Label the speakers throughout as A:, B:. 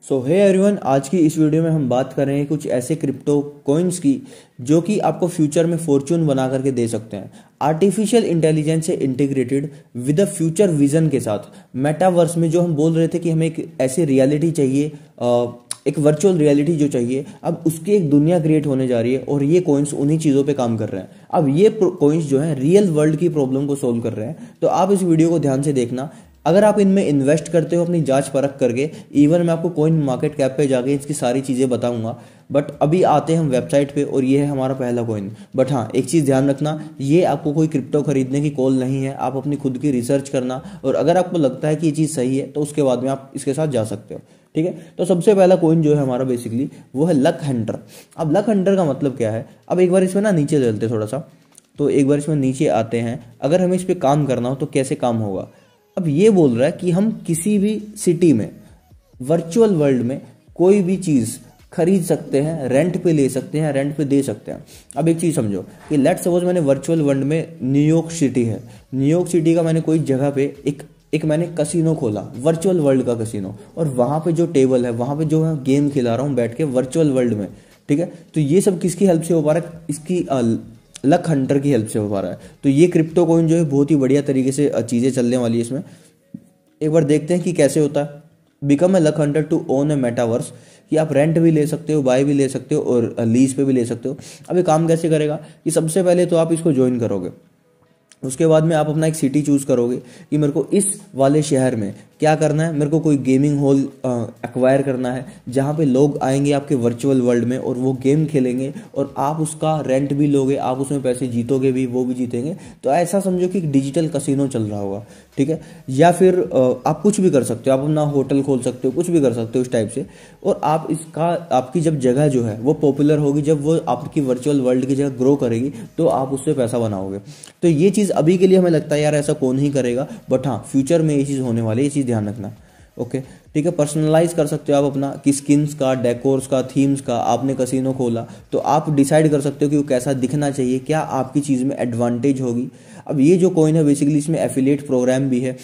A: सो hey everyone, आज की इस वीडियो में हम बात कर रहे हैं कुछ ऐसे क्रिप्टो कॉइन्स की जो कि आपको फ्यूचर में फॉर्च्यून बना करके दे सकते हैं। आर्टिफिशियल इंटेलिजेंस से integrated with a future vision के साथ मेटावर्स में जो हम बोल रहे थे कि हमें एक ऐसी रियलिटी चाहिए, एक वर्चुअल रियलिटी जो चाहिए, अब उसकी एक दुनिया क्रिएट होने जा रही है और ये कॉइन्स उन्हीं चीज़ों पे काम कर रहे हैं। अब ये कॉइन्स जो है रियल वर्ल्ड की प्रॉब्लम को सोल्व कर रहे हैं। तो आप इस वीडियो को ध्यान से देखना। अगर आप इनमें इन्वेस्ट करते हो अपनी जांच परख करके, इवन मैं आपको कॉइन मार्केट कैप पे जाके इसकी सारी चीज़ें बताऊंगा। बट अभी आते हैं हम वेबसाइट पे और ये है हमारा पहला कॉइन। बट हाँ, एक चीज़ ध्यान रखना, ये आपको कोई क्रिप्टो खरीदने की कॉल नहीं है। आप अपनी खुद की रिसर्च करना और अगर आपको लगता है कि ये चीज़ सही है तो उसके बाद में आप इसके साथ जा सकते हो। ठीक है, तो सबसे पहला कॉइन जो है हमारा बेसिकली वो है लक हंटर। अब लक हंटर का मतलब क्या है, अब एक बार इसमें ना नीचे चलते थोड़ा सा, तो एक बार इसमें नीचे आते हैं। अगर हमें इस पर काम करना हो तो कैसे काम होगा। अब ये बोल रहा है कि हम किसी भी सिटी में वर्चुअल वर्ल्ड में कोई भी चीज़ खरीद सकते हैं, रेंट पे ले सकते हैं, रेंट पे दे सकते हैं। अब एक चीज़ समझो कि लेट्स सपोज मैंने वर्चुअल वर्ल्ड में न्यूयॉर्क सिटी है, न्यूयॉर्क सिटी का मैंने कोई जगह पे एक मैंने कसिनो खोला, वर्चुअल वर्ल्ड का कसिनो, और वहाँ पे जो टेबल है, वहाँ पे जो मैं गेम खिला रहा हूँ बैठ के वर्चुअल वर्ल्ड में। ठीक है, तो ये सब किसकी हेल्प से हो पा रहा है, इसकी लक हंटर की हेल्प से हो पा रहा है। तो ये क्रिप्टो कॉइन जो है बहुत ही बढ़िया तरीके से चीज़ें चलने वाली है इसमें। एक बार देखते हैं कि कैसे होता है। Become a luck hunter to own a metaverse, कि आप रेंट भी ले सकते हो, बाय भी ले सकते हो और लीज पे भी ले सकते हो। अब ये काम कैसे करेगा कि सबसे पहले तो आप इसको ज्वाइन करोगे, उसके बाद में आप अपना एक सिटी चूज करोगे कि मेरे को इस वाले शहर में क्या करना है, मेरे को कोई गेमिंग हॉल एक्वायर करना है जहाँ पे लोग आएंगे आपके वर्चुअल वर्ल्ड में और वो गेम खेलेंगे और आप उसका रेंट भी लोगे, आप उसमें पैसे जीतोगे भी, वो भी जीतेंगे। तो ऐसा समझो कि एक डिजिटल कसिनो चल रहा होगा। ठीक है, या फिर आप कुछ भी कर सकते हो, आप अपना होटल खोल सकते हो, कुछ भी कर सकते हो इस टाइप से। और आप इसका, आपकी जब जगह जो है वो पॉपुलर होगी, जब वो आपकी वर्चुअल वर्ल्ड की जगह ग्रो करेगी तो आप उससे पैसा बनाओगे। तो ये चीज़ अभी के लिए हमें लगता है यार ऐसा कौन ही करेगा, बट हाँ फ्यूचर में ये चीज़ होने वाली है, ये चीज़ ध्यान रखना। ओके, ठीक है, पर्सनलाइज कर सकते हो आप अपना कि स्किन्स का, डेकोर्स का, थीम्स का। आपने कसिनो खोला तो आप डिसाइड कर सकते हो कि वो कैसा दिखना चाहिए, क्या आपकी चीज़ में एडवांटेज होगी। अब ये जो कॉइन है बेसिकली इसमें एफिलिएट प्रोग्राम भी है।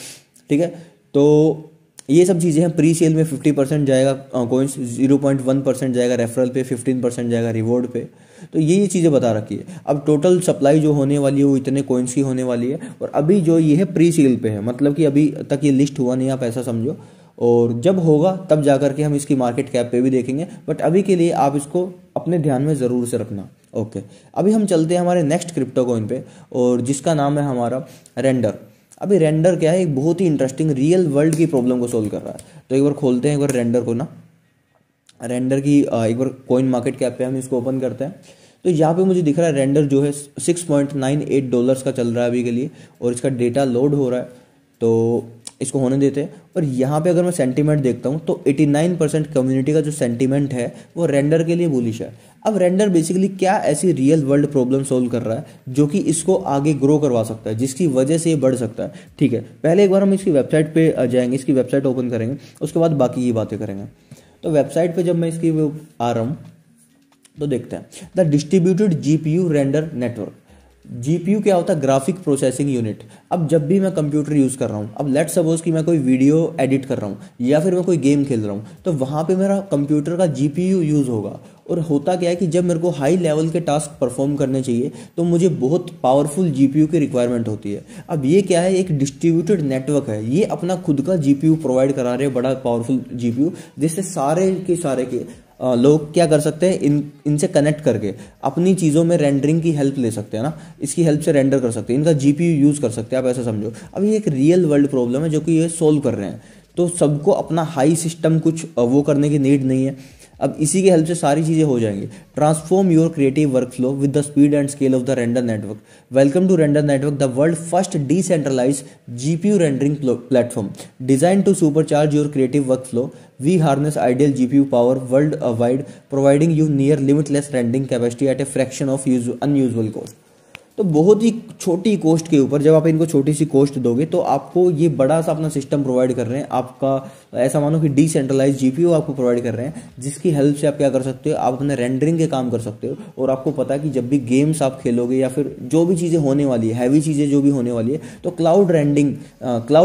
A: ठीक है, तो ये सब चीज़ें हैं। प्री सेल में 50% जाएगा कॉइन्स, 0.1% जाएगा रेफरल पे, 15% जाएगा रिवॉर्ड पे। तो ये चीज़ें बता रखी है। अब टोटल सप्लाई जो होने वाली है वो इतने कॉइन्स की होने वाली है। और अभी जो ये है प्री सेल पे है, मतलब कि अभी तक ये लिस्ट हुआ नहीं, आप ऐसा समझो। और जब होगा तब जा करके हम इसकी मार्केट कैप पे भी देखेंगे, बट अभी के लिए आप इसको अपने ध्यान में ज़रूर से रखना। ओके, अभी हम चलते हैं हमारे नेक्स्ट क्रिप्टो कॉइन पे, और जिसका नाम है हमारा रेंडर। अभी रेंडर क्या है, एक बहुत ही इंटरेस्टिंग रियल वर्ल्ड की प्रॉब्लम को सोल्व कर रहा है। तो एक बार खोलते हैं एक बार रेंडर को ना, रेंडर की एक बार कॉइन मार्केट कैप पे हम इसको ओपन करते हैं। तो यहाँ पे मुझे दिख रहा है रेंडर जो है $6.98 का चल रहा है अभी के लिए, और इसका डेटा लोड हो रहा है। तो इसको होने देते हैं। और यहाँ पे अगर मैं सेंटीमेंट देखता हूँ तो 89% कम्युनिटी का जो सेंटीमेंट है वो रेंडर के लिए बुलिश है। अब रेंडर बेसिकली क्या ऐसी रियल वर्ल्ड प्रॉब्लम सोल्व कर रहा है जो कि इसको आगे ग्रो करवा सकता है, जिसकी वजह से ये बढ़ सकता है। ठीक है, पहले एक बार हम इसकी वेबसाइट पे जाएंगे, इसकी वेबसाइट ओपन करेंगे, उसके बाद बाकी की बातें करेंगे। तो वेबसाइट पे जब मैं इसकी आ रहा हूँ तो देखते हैं the distributed GPU render network. GPU क्या होता है, ग्राफिक प्रोसेसिंग यूनिट। अब जब भी मैं कंप्यूटर यूज़ कर रहा हूँ, अब लेट्स सपोज कि मैं कोई वीडियो एडिट कर रहा हूँ या फिर मैं कोई गेम खेल रहा हूँ, तो वहाँ पे मेरा कंप्यूटर का जीपीयू यूज़ होगा। और होता क्या है कि जब मेरे को हाई लेवल के टास्क परफॉर्म करने चाहिए तो मुझे बहुत पावरफुल जीपीयू की रिक्वायरमेंट होती है। अब ये क्या है, एक डिस्ट्रीब्यूटेड नेटवर्क है, ये अपना खुद का जीपीयू प्रोवाइड करा रहे हैं, बड़ा पावरफुल जीपीयू, जिससे सारे के लोग क्या कर सकते हैं, इनसे कनेक्ट करके अपनी चीज़ों में रेंडरिंग की हेल्प ले सकते हैं ना, इसकी हेल्प से रेंडर कर सकते हैं, इनका जीपीयू यूज़ कर सकते हैं, आप ऐसा समझो। अब ये एक रियल वर्ल्ड प्रॉब्लम है जो कि ये सोल्व कर रहे हैं। तो सबको अपना हाई सिस्टम कुछ वो करने की नीड नहीं है। अब इसी की हेल्प से सारी चीज़ें हो जाएंगी। Transform your creative workflow with the speed and scale of the Render Network. Welcome to Render Network, the world first decentralised GPU rendering platform design to supercharge your creative workflow. We harness ideal GPU power worldwide, providing you near limitless rendering capacity at a fraction of unusual cost. तो बहुत ही छोटी cost के ऊपर जब आप इनको छोटी सी cost दोगे तो आपको ये बड़ा सा अपना सिस्टम प्रोवाइड कर रहे हैं। आपका ऐसा मानो कि डिसेंट्रलाइज जीपीयू आपको प्रोवाइड कर रहे हैं, जिसकी हेल्प से आप क्या कर सकते हो, आप अपने रेंडरिंग के काम कर सकते हो। और आपको पता है कि जब भी गेम्स आप खेलोगे या फिर जो भी चीज़ें होने वाली है, हैवी चीज़ें जो भी होने वाली है, तो क्लाउड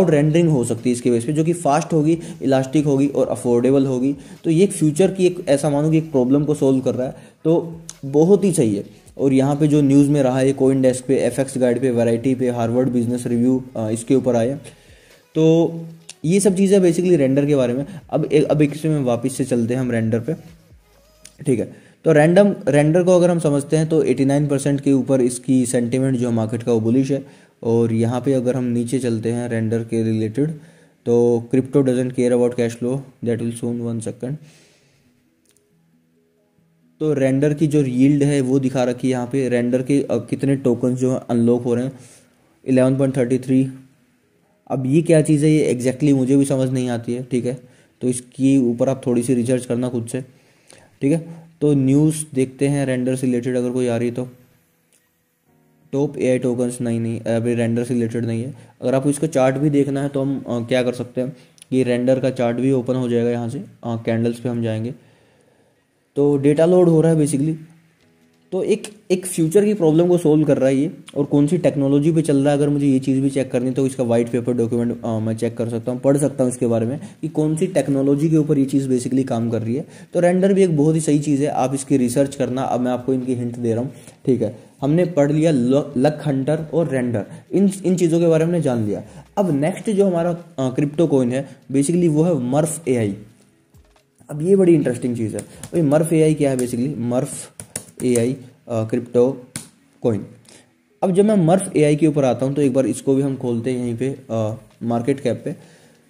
A: रेंडरिंग हो सकती है इसके बेस पे, जो कि फास्ट होगी, इलास्टिक होगी और अफोर्डेबल होगी। तो ये एक फ्यूचर की एक ऐसा मानो कि एक प्रॉब्लम को सोल्व कर रहा है, तो बहुत ही सही है। और यहाँ पे जो न्यूज़ में रहा है, कोइन डेस्क पे, एफएक्स गाइड पे, वैरायटी पे, हार्वर्ड बिजनेस रिव्यू इसके ऊपर आए। तो ये सब चीज़ें बेसिकली रेंडर के बारे में। अब एक से में वापस से चलते हैं हम रेंडर पे, ठीक है। तो रेंडर को अगर हम समझते हैं तो 89% के ऊपर इसकी सेंटिमेंट जो मार्केट का वो बुलिश है। और यहाँ पे अगर हम नीचे चलते हैं रेंडर के रिलेटेड, तो crypto doesn't care about cash flow, that will soon, 1 second. तो रेंडर की जो यील्ड है वो दिखा रखी है यहाँ पे, रेंडर के कितने टोकन जो अनलॉक हो रहे हैं, 11.33। अब ये क्या चीज़ है, ये एग्जैक्टली मुझे भी समझ नहीं आती है, ठीक है। तो इसके ऊपर आप थोड़ी सी रिसर्च करना खुद से, ठीक है। तो न्यूज़ देखते हैं रेंडर से रिलेटेड अगर कोई आ रही तो। टॉप एआई टोकन्स, नहीं अभी रेंडर से रिलेटेड नहीं है। अगर आपको इसका चार्ट भी देखना है तो हम क्या कर सकते हैं कि रेंडर का चार्ट भी ओपन हो जाएगा यहाँ से, कैंडल्स पे हम जाएंगे तो डेटा लोड हो रहा है बेसिकली। तो एक फ्यूचर की प्रॉब्लम को सोल्व कर रहा है ये, और कौन सी टेक्नोलॉजी पे चल रहा है। अगर मुझे ये चीज़ भी चेक करनी तो इसका वाइट पेपर डॉक्यूमेंट मैं चेक कर सकता हूँ, पढ़ सकता हूँ इसके बारे में कि कौन सी टेक्नोलॉजी के ऊपर ये चीज़ बेसिकली काम कर रही है। तो रेंडर भी एक बहुत ही सही चीज़ है, आप इसकी रिसर्च करना। अब मैं आपको इनकी हिंट दे रहा हूँ, ठीक है। हमने पढ़ लिया लक हंटर और रेंडर, इन चीज़ों के बारे में हमने जान लिया। अब नेक्स्ट जो हमारा क्रिप्टो कॉइन है बेसिकली वो है मर्फ एआई। अब ये बड़ी इंटरेस्टिंग चीज़ है भाई। मर्फ एआई क्या है बेसिकली, मर्फ एआई क्रिप्टो कॉइन। अब जब मैं मर्फ एआई के ऊपर आता हूँ तो एक बार इसको भी हम खोलते हैं यहीं पे मार्केट कैप पे।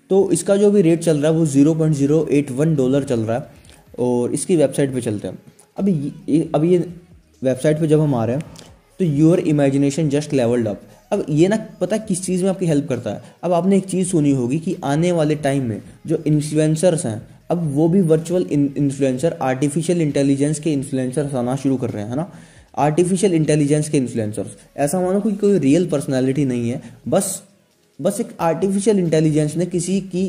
A: तो इसका जो भी रेट चल रहा है वो $0.081 चल रहा है। और इसकी वेबसाइट पे चलते हैं। अब ये वेबसाइट पे जब हम आ रहे हैं तो your imagination just levelled up. अब ये ना पता है किस चीज़ में आपकी हेल्प करता है। अब आपने एक चीज़ सुनी होगी कि आने वाले टाइम में जो इन्फ्लुएंसर्स हैं, अब वो भी वर्चुअल इन्फ्लुएंसर, आर्टिफिशियल इंटेलिजेंस के इन्फ्लुएंसर्स आना शुरू कर रहे हैं, है ना। आर्टिफिशियल इंटेलिजेंस के इन्फ्लुएंसर्स, ऐसा मानो कि कोई रियल पर्सनालिटी नहीं है, बस एक आर्टिफिशियल इंटेलिजेंस ने किसी की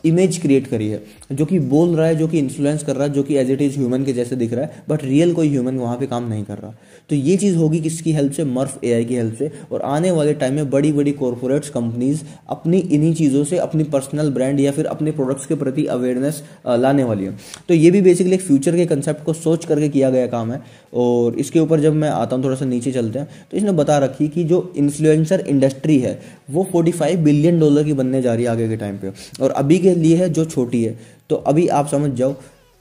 A: इमेज क्रिएट करी है, जो कि बोल रहा है, जो कि इन्फ्लुएंस कर रहा है, जो कि एज इट इज़ ह्यूमन के जैसे दिख रहा है, बट रियल कोई ह्यूमन वहाँ पे काम नहीं कर रहा। तो ये चीज़ होगी किसकी हेल्प से, मर्फ एआई की हेल्प से। और आने वाले टाइम में बड़ी बड़ी कॉरपोरेट्स कंपनीज अपनी इन्हीं चीज़ों से अपनी पर्सनल ब्रांड या फिर अपने प्रोडक्ट्स के प्रति अवेयरनेस लाने वाली है। तो ये भी बेसिकली एक फ्यूचर के कंसेप्ट को सोच करके किया गया काम है। और इसके ऊपर जब मैं आता हूँ, थोड़ा सा नीचे चलते हैं, तो इसने बता रखी कि जो इन्फ्लुएंसर इंडस्ट्री है वो $45 बिलियन की बनने जा रही है आगे के टाइम पे। और अभी के लिए है जो छोटी है। तो अभी आप समझ जाओ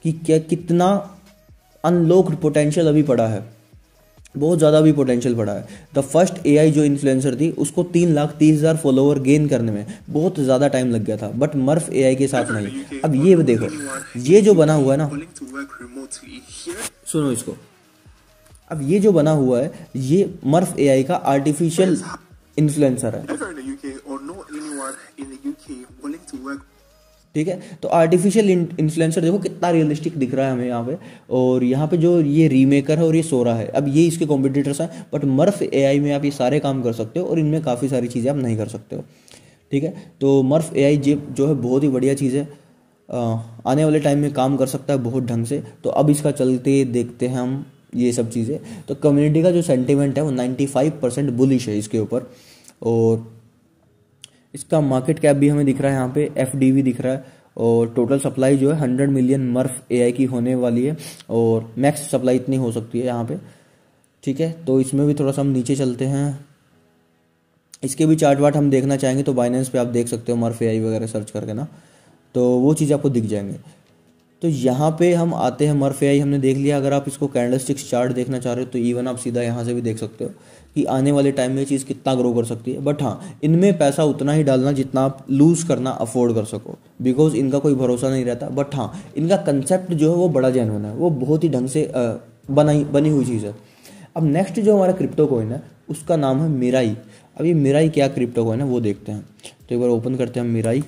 A: कि क्या कितना अनलॉक्ड पोटेंशियल अभी पड़ा है, बहुत ज़्यादा भी पोटेंशियल पड़ा है। द फर्स्ट एआई जो इन्फ्लुएंसर थी उसको 3,30,000 फॉलोवर गेन करने में बहुत ज़्यादा टाइम लग गया था, बट मर्फ एआई के साथ नहीं। अब ये देखो, ये जो बना हुआ है ना, सुनो इसको। अब ये जो बना हुआ है ये मर्फ एआई का आर्टिफिशियल इन्फ्लुएंसर है, ठीक है। तो आर्टिफिशियल इन्फ्लुएंसर देखो कितना रियलिस्टिक दिख रहा है हमें यहाँ पे। और यहाँ पे जो ये रीमेकर है और ये सोरा है, अब ये इसके कॉम्पिटिटर्स हैं, बट मर्फ एआई में आप ये सारे काम कर सकते हो और इनमें काफ़ी सारी चीज़ें आप नहीं कर सकते हो, ठीक है। तो मर्फ एआई जो है बहुत ही बढ़िया चीज़ है, आने वाले टाइम में काम कर सकता है बहुत ढंग से। तो अब इसका चलते देखते हैं हम ये सब चीज़ें। तो कम्युनिटी का जो सेंटिमेंट है वो 95% बुलिश है इसके ऊपर। और इसका मार्केट कैप भी हमें दिख रहा है यहाँ पे, एफडीवी दिख रहा है। और टोटल सप्लाई जो है 100 मिलियन मर्फ एआई की होने वाली है, और मैक्स सप्लाई इतनी हो सकती है यहाँ पे, ठीक है। तो इसमें भी थोड़ा सा हम नीचे चलते हैं। इसके भी चार्ट वार्ट हम देखना चाहेंगे तो बाइनेंस पे आप देख सकते हो मर्फ एआई वगैरह सर्च करके ना, तो वो चीज़ आपको दिख जाएंगे। तो यहाँ पे हम आते हैं, मर्फ एआई हमने देख लिया। अगर आप इसको कैंडलस्टिक्स चार्ट देखना चाह रहे हो तो इवन आप सीधा यहाँ से भी देख सकते हो कि आने वाले टाइम में ये चीज़ कितना ग्रो कर सकती है। बट हाँ, इनमें पैसा उतना ही डालना जितना आप लूज़ करना अफोर्ड कर सको, बिकॉज इनका कोई भरोसा नहीं रहता। बट हाँ, इनका कंसेप्ट जो है वो बड़ा जेन्युइन है, वो बहुत ही ढंग से बनी हुई चीज़ है। अब नेक्स्ट जो हमारा क्रिप्टो कॉइन है उसका नाम है मिराई। अब ये मिराई क्या क्रिप्टो कॉइन है वो देखते हैं। तो एक बार ओपन करते हैं मिराई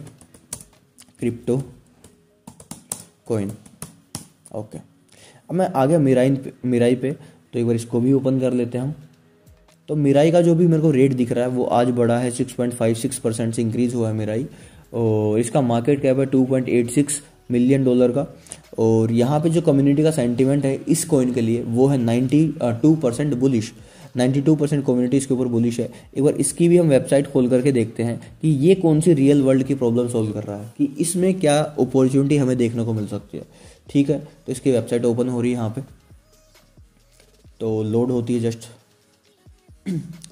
A: क्रिप्टो कॉइन, ओके। अब मैं आ गया मिराई पे, तो एक बार इसको भी ओपन कर लेते हैं हम। तो मिराई का जो भी मेरे को रेट दिख रहा है वो आज बढ़ा है 6.56% से इंक्रीज हुआ है मिराई, और इसका मार्केट कैप है $2.86 मिलियन का। और यहाँ पे जो कम्युनिटी का सेंटीमेंट है इस कॉइन के लिए वो है 92% बुलिश, 92% कम्युनिटी इसके ऊपर बुलिश है। एक बार इसकी भी हम वेबसाइट खोल करके देखते हैं कि ये कौन सी रियल वर्ल्ड की प्रॉब्लम सॉल्व कर रहा है, कि इसमें क्या अपॉर्चुनिटी हमें देखने को मिल सकती है। ठीक है, तो इसकी वेबसाइट ओपन हो रही है यहाँ पे, तो लोड होती है जस्ट।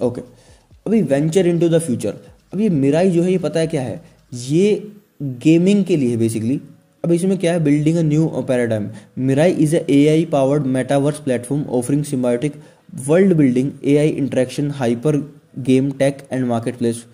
A: ओके, अभी वेंचर इनटू द फ्यूचर। अब ये मिराई जो है ये पता है क्या है, ये गेमिंग के लिए बेसिकली। अब इसमें क्या है, building a new paradigm. Mirai is a AI powered metaverse platform offering symbiotic world building, AI interaction, hyper game tech and market place.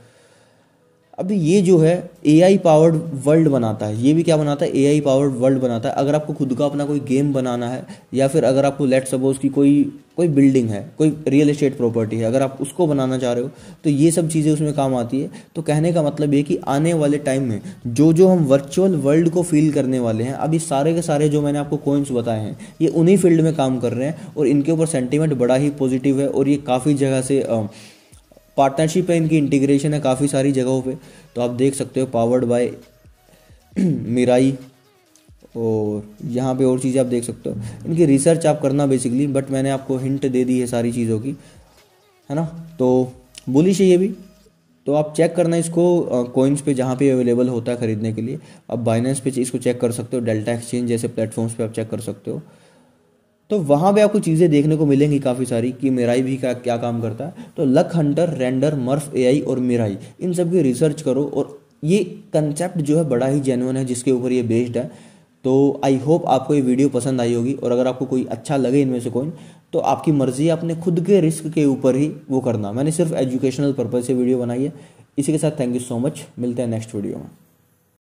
A: अभी ये जो है AI पावर्ड वर्ल्ड बनाता है, ये भी क्या बनाता है, AI पावर्ड वर्ल्ड बनाता है। अगर आपको खुद का अपना कोई गेम बनाना है, या फिर अगर आपको लेट सपोज की कोई बिल्डिंग है, कोई रियल एस्टेट प्रॉपर्टी है, अगर आप उसको बनाना चाह रहे हो तो ये सब चीज़ें उसमें काम आती है। तो कहने का मतलब ये कि आने वाले टाइम में जो हम वर्चुअल वर्ल्ड को फील करने वाले हैं, अभी सारे के सारे जो मैंने आपको कॉइन्स बताए हैं ये उन्हीं फील्ड में काम कर रहे हैं, और इनके ऊपर सेंटीमेंट बड़ा ही पॉजिटिव है। और ये काफ़ी जगह से पार्टनरशिप है, इनकी इंटीग्रेशन है काफ़ी सारी जगहों पे। तो आप देख सकते हो पावर्ड बाय मिराई, और यहाँ पे और चीज़ें आप देख सकते हो। इनकी रिसर्च आप करना बेसिकली, बट मैंने आपको हिंट दे दी है सारी चीज़ों की, है ना। तो बुलिश है ये भी, तो आप चेक करना इसको कॉइन्स पे जहाँ पे अवेलेबल होता है खरीदने के लिए। आप बाइनेंस पे इसको चेक कर सकते हो, डेल्टा एक्सचेंज जैसे प्लेटफॉर्म्स पे आप चेक कर सकते हो। तो वहाँ पे आपको चीज़ें देखने को मिलेंगी काफ़ी सारी कि मिराई भी क्या काम करता है। तो लक हंटर, रेंडर, मर्फ AI और मिराई, इन सब की रिसर्च करो। और ये कंसेप्ट जो है बड़ा ही जेन्युइन है जिसके ऊपर ये बेस्ड है। तो आई होप आपको ये वीडियो पसंद आई होगी, और अगर आपको कोई अच्छा लगे इनमें से कोई, तो आपकी मर्जी है अपने खुद के रिस्क के ऊपर ही वो करना। मैंने सिर्फ एजुकेशनल पर्पज़ से वीडियो बनाई है। इसी के साथ थैंक यू सो मच, मिलते हैं नेक्स्ट वीडियो में।